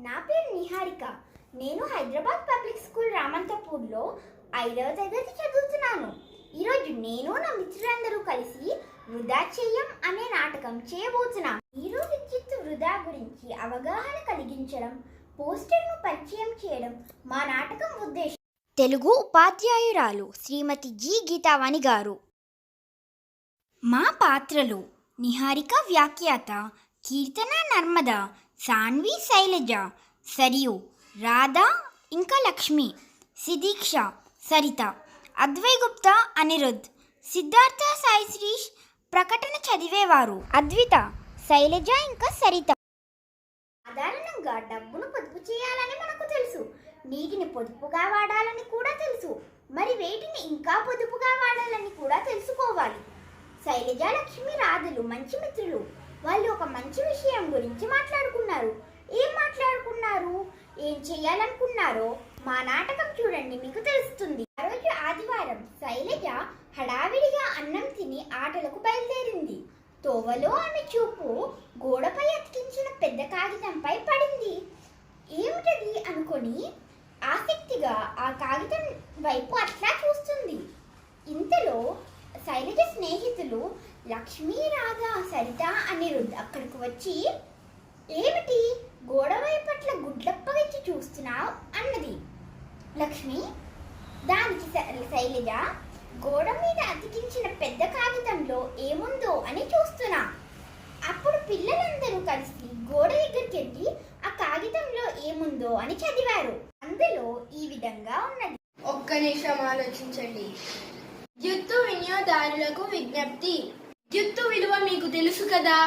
నా పేరు నిహారిక. నేను హైదరాబాద్ పబ్లిక్ స్కూల్ రామంతపూర్లో 5వ తరగతి చదువుతున్నాను. ఈరోజు నేను నా మిత్రులందరూ కలిసి వృధా చెయ్యం అనే నాటకం చేయబోతున్నాం. ఈరోజు విద్యుత్ వృధా గురించి అవగాహన కలిగించడం, పోస్టర్ను పరిచయం చేయడం మా నాటకం ఉద్దేశం. తెలుగు ఉపాధ్యాయురాలు శ్రీమతి జి గీతావాణి గారు. మా పాత్రలు: నిహారిక వ్యాఖ్యాత, కీర్తన నర్మద, సాన్వి శైలజ, సరియు, రాధ ఇంకా లక్ష్మి, సిదీక్ష, సరిత, అద్వయ్ గుప్తా, అనిరుద్, సిద్ధార్థ, సాయి శ్రీష్. ప్రకటన చదివేవారు అద్విత, శైలజ ఇంకా సరిత. సాధారణంగా డబ్బును పొదుపు చేయాలని మనకు తెలుసు, నీటిని పొదుపుగా వాడాలని కూడా తెలుసు. మరి వేటిని ఇంకా పొదుపుగా వాడాలని కూడా తెలుసుకోవాలి. శైలజ, లక్ష్మి, రాధలు మంచి మిత్రులు. వాళ్ళు ఒక మంచి విషయం గురించి మాట్లాడుకున్నారు. ఏం మాట్లాడుకున్నారు, ఏం చేయాలనుకున్నారో మా నాటకం చూడండి, మీకు తెలుస్తుంది. ఆ రోజు ఆదివారం. శైలజ హడావిడిగా అన్నం తిని ఆటలకు బయలుదేరింది. తోవలో ఆమె చూపు గోడపై అతికించిన పెద్ద కాగితంపై పడింది. ఏమిటది అనుకొని ఆసక్తిగా ఆ కాగితం వైపు అట్లా చూస్తుంది. ఇంతలో శైలజ స్నేహితులు లక్ష్మి, రాధ, సరిత, అనిరుద్ అక్కడికి వచ్చి, ఏమిటి గోడవైపు అట్లా గుడ్లప్పగించి చూస్తున్నావు అన్నది లక్ష్మి. దానికి శైలజ, గోడ మీద అతికించిన పెద్ద కాగితంలో ఏముందో అని చూస్తున్నా. అప్పుడు పిల్లలందరూ కలిసి గోడ దగ్గరికి వెళ్ళి ఆ కాగితంలో ఏముందో అని చదివారు. అందులో ఈ విధంగా ఉన్నది. ఒక్క నిమిషం ఆలోచించండి. విద్యుత్తు వినియోగదారులకు విజ్ఞప్తి. విద్యుత్తు విలువ మీకు తెలుసు కదా,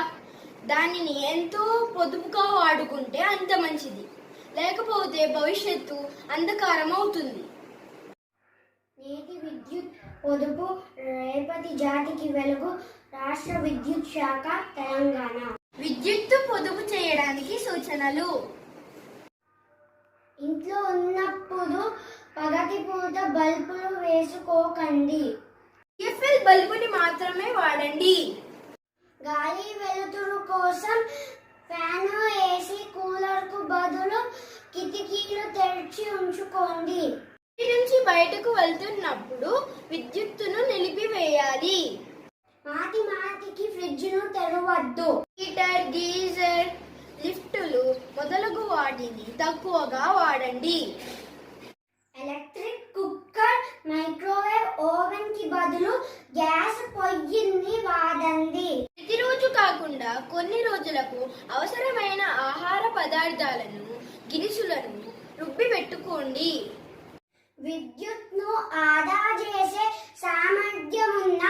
దానిని ఎంతో పొదుపుగా వాడుకుంటే అంత మంచిది, లేకపోతే భవిష్యత్తు అంధకారం అవుతుంది. నేటి విద్యుత్ పొదుపు రేపటి జాతికి వెలుగు. రాష్ట్ర విద్యుత్ శాఖ, తెలంగాణ. విద్యుత్తు పొదుపు చేయడానికి సూచనలు: ఇంట్లో ఉన్నప్పుడు పగటిపూట బల్బులు వేసుకోకండి. ఎఫ్ఎల్ బల్బుని మాత్రమే వాడండి. గాలి వెలుతురు కోసం ఫ్యాను, ఏసీ, కూలర్కు బదులు కిటికీలు తెరిచి ఉంచుకోండి. ఇంటి నుంచి బయటకు వెళ్తున్నప్పుడు విద్యుత్తును నిలిపివేయాలి. మాటి మాటికి ఫ్రిడ్జ్ను తెరవద్దు. హీటర్, గీజర్, లిఫ్టులు మొదలగు వాటిని తక్కువగా వాడండి. ఎలక్ట్రిక్ కుక్కర్, మైక్రోవేవ్ ఓవెన్ కి బదులు గ్యాస్ పొయ్యిని వాడండి. ప్రతిరోజు కాకుండా కొన్ని రోజులకు అవసరమైన ఆహార పదార్థాలను, గినుసులను రుబ్బి పెట్టుకోండి. విద్యుత్ను ఆదా చేసే సామర్థ్యం ఉన్న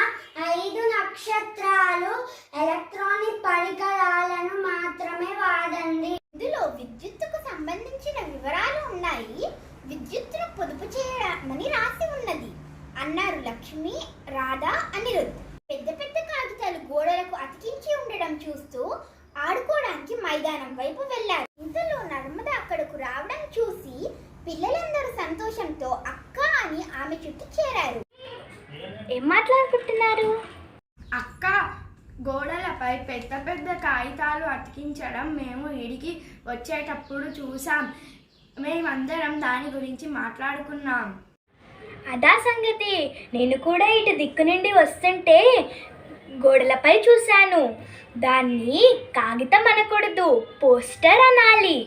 5 నక్షత్రాలు ఎలక్ట్రానిక్ పరికరాలను మాత్రమే వాడండి. ఇందులో విద్యుత్తుకు సంబంధించిన వివరాలు ఉన్నాయి. విద్యుత్తును పొదుపు చేయమని రాసి ఉన్నది అన్నారు లక్ష్మి, రాధ, అనిరుద్. పెద్ద పెద్ద కాగితాలు గోడలకు అతికించి ఉండడం చూస్తూ ఆడుకోవడానికి మైదానం వైపు వెళ్లారు. ఇంతలో నర్మద అక్కడకు రావడం చూసి పిల్లలందరూ సంతోషంతో అక్క అని ఆమె చుట్టూ చేరారు. ఏం మాట్లాడుకుంటున్నారు? అక్క, గోడలపై పెద్ద పెద్ద కాగితాలు అతికించడం మేము ఇడికి వచ్చేటప్పుడు చూసాం. మేమందరం దాని గురించి మాట్లాడుకున్నాం. అదా సంగతి. నేను కూడా ఇటు దిక్కు నుండి వస్తుంటే గోడలపై చూశాను. దాన్ని కాగితం అనకూడదు, పోస్టర్ అనాలి.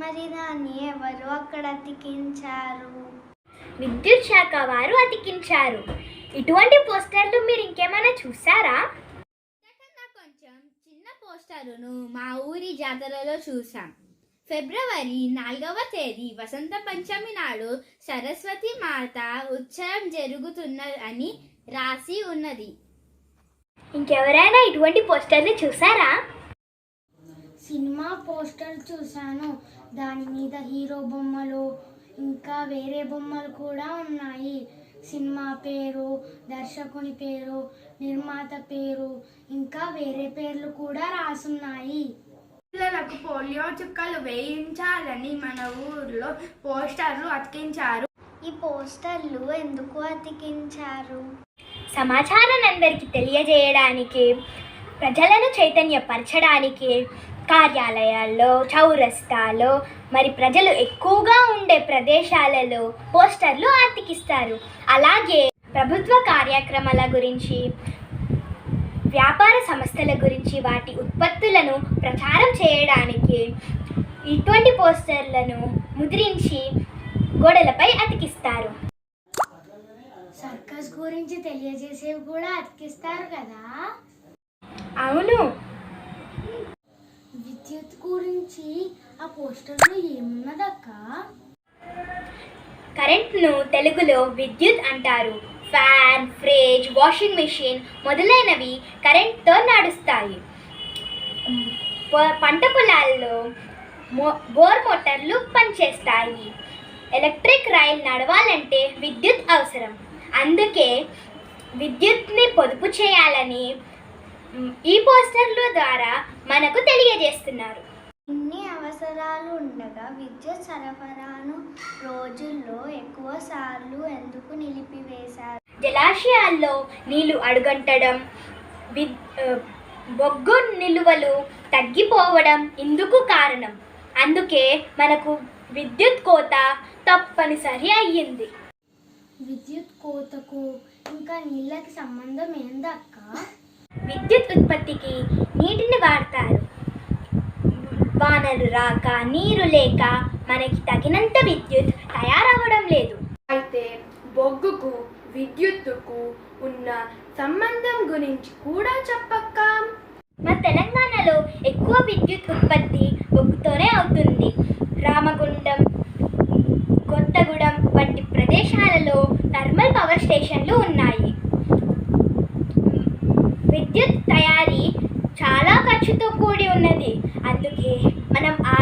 మరి దాన్ని ఎవరు అక్కడ అతికించారు? విద్యుత్ శాఖ వారు అతికించారు. ఇటువంటి పోస్టర్లు మీరు ఇంకేమైనా చూసారా? కొంచెం చిన్న పోస్టరును మా ఊరి జాతరలో చూసాం. ఫిబ్రవరి 4వ తేదీ వసంత పంచమి నాడు సరస్వతి మాత ఉత్సవం జరుగుతున్నదని రాసి ఉన్నది. ఇంకెవరైనా ఇటువంటి పోస్టర్లు చూసారా? సినిమా పోస్టర్ చూశాను. దాని మీద హీరో బొమ్మలు, ఇంకా వేరే బొమ్మలు కూడా ఉన్నాయి. సినిమా పేరు, దర్శకుని పేరు, నిర్మాత పేరు, ఇంకా వేరే పేర్లు కూడా రాసున్నాయి. పిల్లలకు పోలియో చుక్కలు వేయించాలని మన ఊర్లో పోస్టర్లు అతికించారు. ఈ పోస్టర్లు ఎందుకు అతికించారు? సమాచారాన్ని అందరికీ తెలియజేయడానికి, ప్రజలను చైతన్యపరచడానికి, కార్యాలయాల్లో, చౌరస్తాలో, మరి ప్రజలు ఎక్కువగా ఉండే ప్రదేశాలలో పోస్టర్లు అతికిస్తారు. అలాగే ప్రభుత్వ కార్యక్రమాల గురించి, వ్యాపార సంస్థల గురించి, వాటి ఉత్పత్తులను ప్రచారం చేయడానికి ఇటువంటి పోస్టర్లను ముద్రించి గోడలపై అతికిస్తారు. సర్కస్ గురించి తెలియజేసేవి కూడా అతికిస్తారు కదా. అవును, విద్యుత్ గురించి ఆ పోస్టర్లో ఏమున్నదక్క? కరెంట్ను తెలుగులో విద్యుత్ అంటారు. ఫ్యాన్, ఫ్రిడ్జ్, వాషింగ్ మెషిన్ మొదలైనవి కరెంట్తో నడుస్తాయి. పంట పొలాల్లో బోర్ మోటార్లు పనిచేస్తాయి. ఎలక్ట్రిక్ రైలు నడవాలంటే విద్యుత్ అవసరం. అందుకే విద్యుత్ని పొదుపు చేయాలని ఈ పోస్టర్ల ద్వారా మనకు తెలియజేస్తున్నారు. ఇన్ని అవసరాలు ఉండగా విద్యుత్ సరఫరాను రోజుల్లో ఎక్కువ సార్లు ఎందుకు నిలిపివేశారు? జలాశయాల్లో నీళ్లు అడుగంటడం, బొగ్గు నిలువలు తగ్గిపోవడం ఇందుకు కారణం. అందుకే మనకు విద్యుత్ కోత తప్పనిసరి అయ్యింది. విద్యుత్ కోతకు ఇంకా నీళ్ళకి సంబంధం ఏందక్క? విద్యుత్ ఉత్పత్తికి నీటిని వాడతారు. వానలు రాక, నీరు లేక మనకి తగినంత విద్యుత్ తయారవ్వడం లేదు. అయితే బొగ్గుకు విద్యుత్తుకు ఉన్న సంబంధం గురించి కూడా చెప్పక్క. మన తెలంగాణలో ఎక్కువ విద్యుత్ ఉత్పత్తి బొగ్గుతోనే అవుతుంది. రామగుండం, కొత్తగూడెం వంటి ప్రదేశాలలో థర్మల్ పవర్ స్టేషన్లు ఉన్నాయి. విద్యుత్ తయారీ చాలా ఖర్చుతో కూడి ఉన్నది. అందుకే మనం ఆ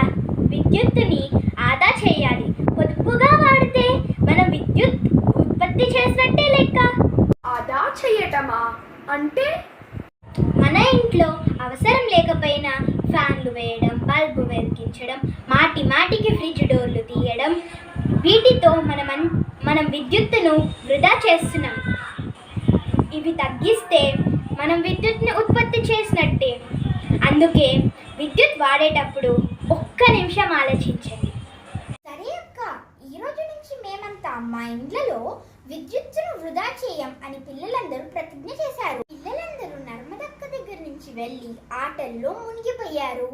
విద్యుత్తుని ఆదా చేయాలి. పొదుపుగా వాడితే మనం విద్యుత్ ఉత్పత్తి చేసినట్టే లెక్క. ఆదా చేయటమా అంటే? మన ఇంట్లో అవసరం లేకపోయినా ఫ్యాన్లు వేయడం, బల్బు వెలిగించడం, మాటికి ఫ్రిడ్జ్ డోర్లు తీయడం, వీటితో మనం విద్యుత్తును వృధా చేస్తున్నాం. ఇవి తగ్గిస్తే మనం విద్యుత్ని ఉత్పత్తి చేసినట్టే. అందుకే విద్యుత్ వాడేటప్పుడు ఒక్క నిమిషం ఆలోచించండి. సరే అక్క, ఈరోజు నుంచి మేమంతా మా ఇండ్లలో విద్యుత్తును వృధా చేయం అని పిల్లలందరూ ప్రతిజ్ఞ చేశారు. పిల్లలందరూ నర్మదక్క దగ్గర నుంచి వెళ్ళి ఆటల్లో మునిగిపోయారు.